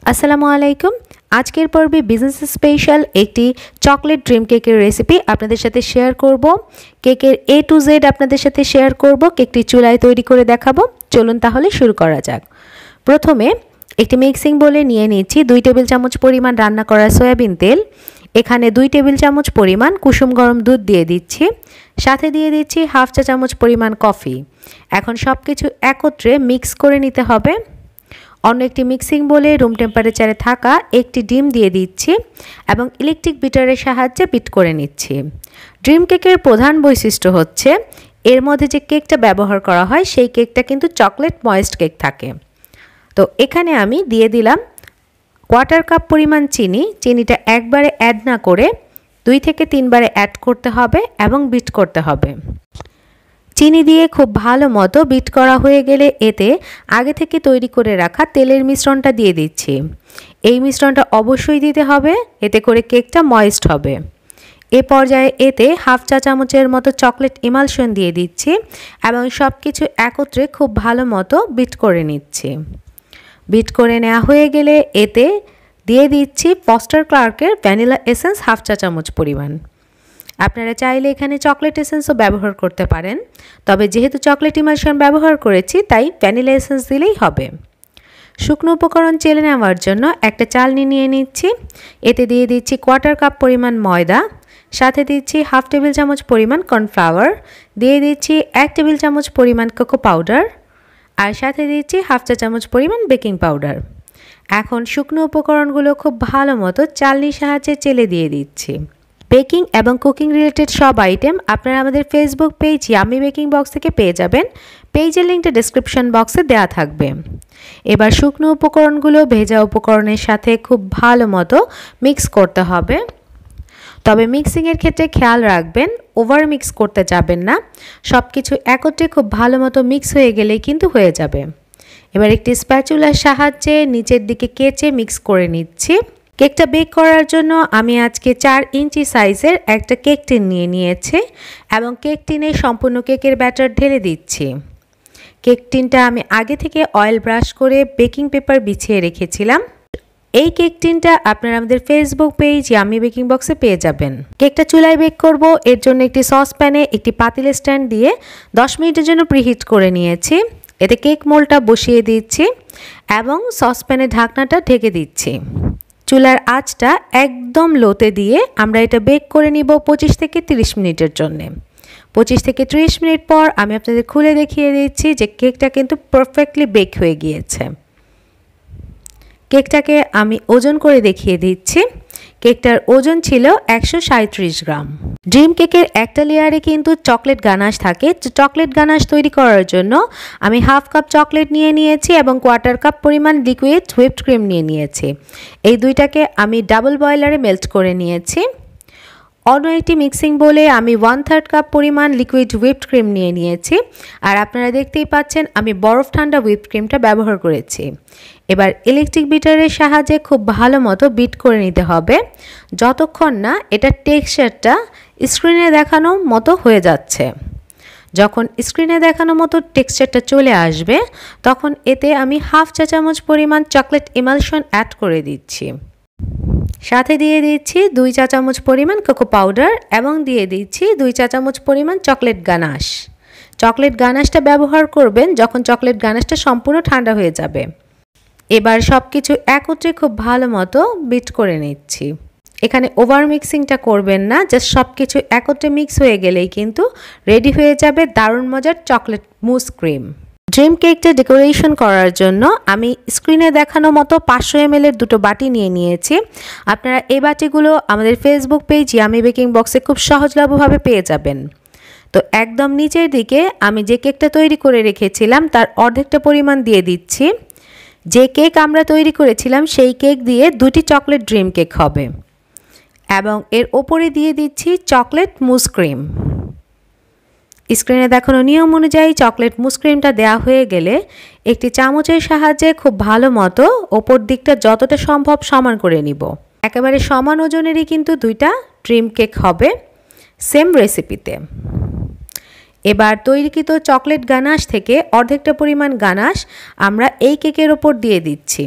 আসসালামু আলাইকুম। আজকের পর্বে বিজনেস স্পেশাল একটি চকলেট ড্রিম কেকের রেসিপি আপনাদের সাথে শেয়ার করব। কেকের A to Z আপনাদের সাথে শেয়ার করব। কেকটি চুলায় তৈরি করে দেখাবো। চলুন তাহলে শুরু করা যাক। প্রথমে একটি মিক্সিং বোলে নিয়ে নিচ্ছি 2 টেবিল চামচ পরিমাণ রান্না করা সয়াবিন তেল। এখানে 2 টেবিল চামচ পরিমাণ কুসুম গরম দুধ দিয়ে দিচ্ছি। সাথে দিয়ে দিচ্ছি হাফ চা চামচ পরিমাণ কফি। এখন সব কিছু একত্রে মিক্স করে নিতে হবে। অন্য একটি মিক্সিং বোলে রুম টেম্পারেচারে থাকা একটি ডিম দিয়ে দিচ্ছি এবং ইলেকট্রিক বিটারের সাহায্যে বিট করে নিচ্ছি। ড্রিম কেকের প্রধান বৈশিষ্ট্য হচ্ছে এর মধ্যে যে কেকটা ব্যবহার করা হয় সেই কেকটা কিন্তু চকলেট ময়েস্ট কেক থাকে। তো এখানে আমি দিয়ে দিলাম 1/4 কাপ পরিমাণ চিনি। চিনিটা একবারে অ্যাড না করে 2 থেকে 3 বারে অ্যাড করতে হবে এবং বিট করতে হবে। চিনি দিয়ে খুব ভালো মতো বিট করা হয়ে গেলে এতে আগে থেকে তৈরি করে রাখা তেলের মিশ্রণটা দিয়ে দিচ্ছি। এই মিশ্রণটা অবশ্যই দিতে হবে, এতে করে কেকটা ময়েস্ট হবে। এ পর্যায়ে এতে হাফ চা চামচের মতো চকলেট ইমালশন দিয়ে দিচ্ছি এবং সব কিছু একত্রে খুব ভালো মতো বিট করে নিচ্ছি। বিট করে নেওয়া হয়ে গেলে এতে দিয়ে দিচ্ছি ফস্টার ক্লার্কের ভ্যানিলা এসেন্স হাফ চা চামচ পরিমাণ। আপনারা চাইলে এখানে চকলেট এসেন্সও ব্যবহার করতে পারেন, তবে যেহেতু চকলেট ইমালশন ব্যবহার করেছি তাই ভ্যানিলা এসেন্স দিলেই হবে। শুকনো উপকরণ চেলে নেওয়ার জন্য একটা চালনি নিয়ে নিচ্ছি। এতে দিয়ে দিচ্ছি 1/4 কাপ পরিমাণ ময়দা, সাথে দিচ্ছি হাফ টেবিল চামচ পরিমাণ কর্নফ্লাওয়ার, দিয়ে দিচ্ছি 1 টেবিল চামচ পরিমাণ কোকো পাউডার আর সাথে দিচ্ছি হাফ চা চামচ পরিমাণ বেকিং পাউডার। এখন শুকনো উপকরণগুলো খুব ভালো মতো চালনির সাহায্যে চেলে দিয়ে দিচ্ছি। বেকিং এবং কুকিং রিলেটেড সব আইটেম আপনারা আমাদের Facebook page Yummy Baking Box থেকে পেয়ে যাবেন। পেজের লিঙ্কটা ডেসক্রিপশন বক্সে দেওয়া থাকবে। এবার শুকনো উপকরণগুলো ভেজা উপকরণের সাথে খুব ভালো মতো মিক্স করতে হবে। তবে মিক্সিংয়ের ক্ষেত্রে খেয়াল রাখবেন ওভার মিক্স করতে যাবেন না। সব কিছু একত্রে খুব ভালো মতো মিক্স হয়ে গেলেই কিন্তু হয়ে যাবে। এবার একটি স্প্যাচুলার সাহায্যে নিচের দিকে কেচে মিক্স করে নিচ্ছি। কেকটা বেক করার জন্য আমি আজকে 4 ইঞ্চি সাইজের একটা কেক টিন নিয়ে নিয়েছি এবং কেক টিনে সম্পূর্ণ কেকের ব্যাটার ঢেলে দিচ্ছি। কেক টিনটা আমি আগে থেকে অয়েল ব্রাশ করে বেকিং পেপার বিছিয়ে রেখেছিলাম। এই কেক টিনটা আপনারা আমাদের ফেসবুক পেজ ইয়ামি বেকিং বক্সে পেয়ে যাবেন। কেকটা চুলায় বেক করব, এর জন্য একটি সসপ্যানে একটি পাতিল স্ট্যান্ড দিয়ে 10 মিনিটের জন্য প্রিহিট করে নিয়েছি। এতে কেক মোল্ডটা বসিয়ে দিচ্ছি এবং সসপ্যানে ঢাকনাটা ঢেকে দিচ্ছি। চুলার আঁচটা একদম লোতে দিয়ে আমরা এটা বেক করে নিব 25 থেকে 30 মিনিটের জন্য। 25 থেকে 30 মিনিট পর আমি আপনাদের খুলে দেখিয়ে দিচ্ছি যে কেকটা কিন্তু পারফেক্টলি বেক হয়ে গিয়েছে। কেকটাকে আমি ওজন করে দেখিয়ে দিচ্ছি। কেকটার ওজন ছিল 137 গ্রাম। ড্রিম কেকের একটা লেয়ারে কিন্তু চকলেট গানাশ থাকে। চকলেট গানাশ তৈরি করার জন্য আমি হাফ কাপ চকলেট নিয়ে নিয়েছি এবং 1/4 কাপ পরিমাণ লিকুইড হুইপড ক্রিম নিয়ে নিয়েছি। এই দুইটাকে আমি ডাবল বয়লারে মেল্ট করে নিয়েছি। অন্য একটি মিক্সিং বোলে আমি 1/3 কাপ পরিমাণ লিকুইড হুইপড ক্রিম নিয়ে নিয়েছি আর আপনারা দেখতেই পাচ্ছেন আমি বরফ ঠান্ডা হুইপড ক্রিমটা ব্যবহার করেছি। এবার ইলেকট্রিক বিটারের সাহায্যে খুব ভালো মতো বিট করে নিতে হবে যতক্ষণ না এটা টেক্সচারটা স্ক্রিনে দেখানো মতো হয়ে যাচ্ছে। যখন স্ক্রিনে দেখানো মতো টেক্সচারটা চলে আসবে তখন এতে আমি হাফ চা চামচ পরিমাণ চকলেট ইমালশন অ্যাড করে দিচ্ছি। সাথে দিয়ে দিচ্ছি 2 চা চামচ পরিমাণ কোকো পাউডার এবং দিয়ে দিচ্ছি 2 চা চামচ পরিমাণ চকলেট গানাশ। চকলেট গানাশটা ব্যবহার করবেন যখন চকলেট গানাশটা সম্পূর্ণ ঠান্ডা হয়ে যাবে। এবার সব কিছু একত্রে খুব ভালো মতো বিট করে নিচ্ছি। এখানে ওভার মিক্সিংটা করবেন না, জাস্ট সব কিছু একত্রে মিক্স হয়ে গেলেই কিন্তু রেডি হয়ে যাবে দারুণ মজার চকলেট মুস ক্রিম। ড্রিম কেকটা ডেকোরেশন করার জন্য আমি স্ক্রিনে দেখানো মতো 500 ml এর দুটো বাটি নিয়ে নিয়েছি। আপনারা এই বাটিগুলো আমাদের ফেসবুক পেজ ইয়ামি বেকিং বক্সে খুব সহজলভ্যভাবে পেয়ে যাবেন। তো একদম নিচের দিকে আমি যে কেকটা তৈরি করে রেখেছিলাম তার অর্ধেকটা পরিমাণ দিয়ে দিচ্ছি। যে কেক আমরা তৈরি করেছিলাম সেই কেক দিয়ে 2টি চকলেট ড্রিম কেক হবে এবং এর ওপরে দিয়ে দিচ্ছি চকলেট মুস ক্রিম। স্ক্রিনে দেখানো নিয়ম অনুযায়ী চকলেট মুস ক্রিমটা দেওয়া হয়ে গেলে একটি চামচের সাহায্যে খুব ভালো মতো ওপর দিকটা যতটা সম্ভব সমান করে নিব। একেবারে সমান ওজনেরই কিন্তু 2টা ড্রিম কেক হবে সেম রেসিপিতে। এবার তৈরিকৃত চকলেট গানাশ থেকে অর্ধেকটা পরিমাণ গানাশ আমরা এই কেকের ওপর দিয়ে দিচ্ছি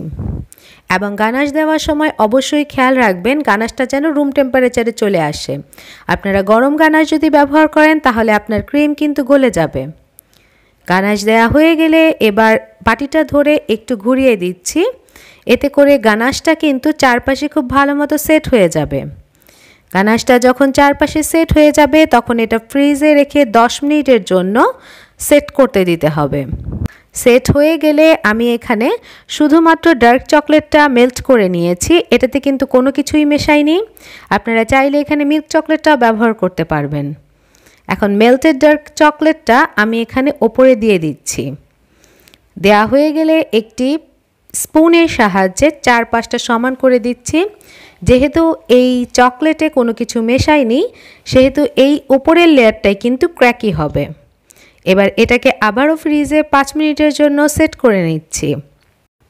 এবং গানাশ দেওয়ার সময় অবশ্যই খেয়াল রাখবেন গানাশটা যেন রুম টেম্পারেচারে চলে আসে। আপনারা গরম গানাশ যদি ব্যবহার করেন তাহলে আপনার ক্রিম কিন্তু গলে যাবে। গানাশ দেওয়া হয়ে গেলে এবার বাটিটা ধরে একটু ঘুরিয়ে দিচ্ছি, এতে করে গানাশটা কিন্তু চারপাশে খুব ভালো মতো সেট হয়ে যাবে। গানাশটা যখন চারপাশে সেট হয়ে যাবে তখন এটা ফ্রিজে রেখে 10 মিনিটের জন্য সেট করতে দিতে হবে। সেট হয়ে গেলে আমি এখানে শুধুমাত্র ডার্ক চকলেটটা মেল্ট করে নিয়েছি, এটাতে কিন্তু কোনো কিছুই মেশাইনি। আপনারা চাইলে এখানে মিল্ক চকলেটটাও ব্যবহার করতে পারবেন। এখন মেল্টেড ডার্ক চকলেটটা আমি এখানে ওপরে দিয়ে দিচ্ছি। দেয়া হয়ে গেলে একটি স্পুনের সাহায্যে চারপাশটা সমান করে দিচ্ছি। যেহেতু এই চকলেটে কোনো কিছু মেশাইনি সেহেতু এই উপরের লেয়ারটাই কিন্তু ক্র্যাকি হবে। এবার এটাকে আবারও ফ্রিজে 5 মিনিটের জন্য সেট করে নিচ্ছি।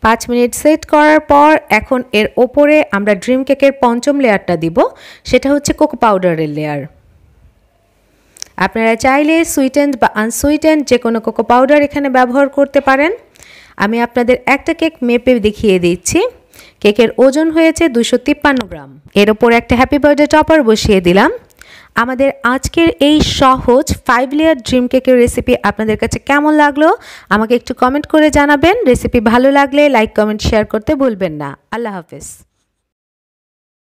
5 মিনিট সেট করার পর এখন এর ওপরে আমরা ড্রিম কেকের পঞ্চম লেয়ারটা দিব, সেটা হচ্ছে কোকো পাউডারের লেয়ার। আপনারা চাইলে সুইটেন্ড বা আনসুইটেন্ড যে কোনো কোকো পাউডার এখানে ব্যবহার করতে পারেন। আমি আপনাদের একটা কেক মেপে দেখিয়ে দিচ্ছি। কেকের ওজন হয়েছে 253 গ্রাম। এর ওপর একটা হ্যাপি বার্থডে টপার বসিয়ে দিলাম। আমাদের আজকের এই সহজ 5 লেয়ার ড্রিম কেকের রেসিপি আপনাদের কাছে কেমন লাগলো আমাকে একটু কমেন্ট করে জানাবেন। রেসিপি ভালো লাগলে লাইক কমেন্ট শেয়ার করতে ভুলবেন না। আল্লাহ হাফেজ।